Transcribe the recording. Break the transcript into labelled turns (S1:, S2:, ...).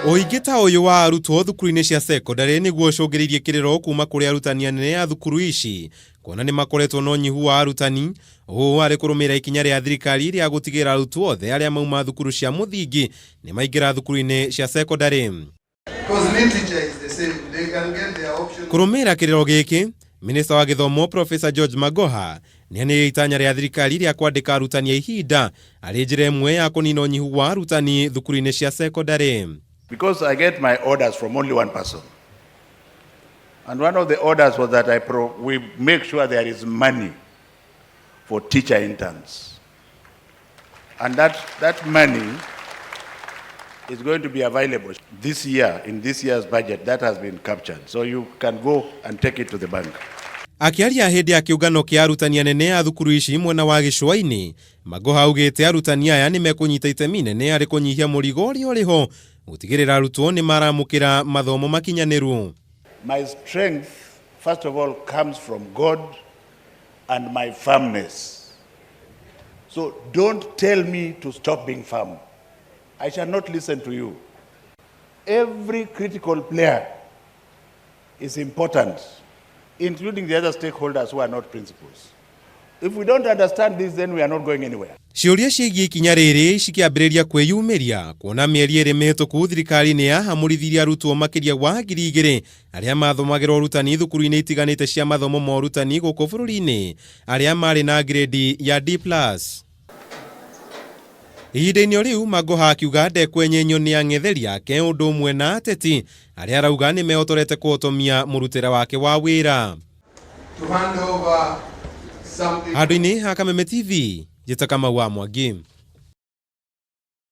S1: Uingi ta uyu wa arutwo thukuru-ini cia sekondary niguo ucungiririe kiriro kuma kuri arutani anene a thukuru ici kuona ni makoretwo no unyihu wa arutani uu ari kurumira ikinya ria thirikari ria gutigira arutwo othe aria mauma thukuru cia muthingi ni maingira thukuru-ini cia sekondary. Kurumira kiriro giki, Minista wa Githomo Professor George Magoha ni itanya ria thirikari ria kwandika arutani a ihinda ari njira imwe ya kunina unyihu wa arutani thukuru-ini cia sekondary.
S2: Because I get my orders from only one person. And one of the orders was that we make sure there is money for teacher interns. And that money is going to be available this year, in this year's budget. That has been captured. So you can go and take it to the bank.
S1: Akiaria hindi ya kiungano kia arutani anene a thukuru ici mwena wa gicua-ini, Magoha augite arutani aya ni mekunyita itemi inene ari kunyihia murigo uria uriho gutigirira arutwo ni maramukira mathomo makinyaniru.
S2: My strength, first of all, comes from God and my firmness. So don't tell me to stop being firm. I shall not listen to you. Every critical player is important, including the other stakeholders who are not principals. If we don't understand this, then we are not going anywhere.
S1: Ciuria ciĩgiĩ ikinya riri cikiambĩrĩria kwĩyumĩria kuona mieri ĩrĩ mĩhĩtũku thirikari nĩ yahamurithirie arutwo makĩria wa 2,000 arĩa mathomagira ũrutani thukuru-inĩ itiganĩte cia mathomo ma ũrutani gũkũ bũrũri-inĩ arĩa marĩ na grade ya D+. Ihinda-inĩ rĩu Magoha akiuga ndekwenyenyo nĩ ang'etheri ake ũndũ ũmwe na ateti arĩa arauga nĩ mehotorete kũhotomia mũrutĩre wake wa wĩra. Handũ-inĩ ha Kameme TV, njĩta Kamau wa Mwangi.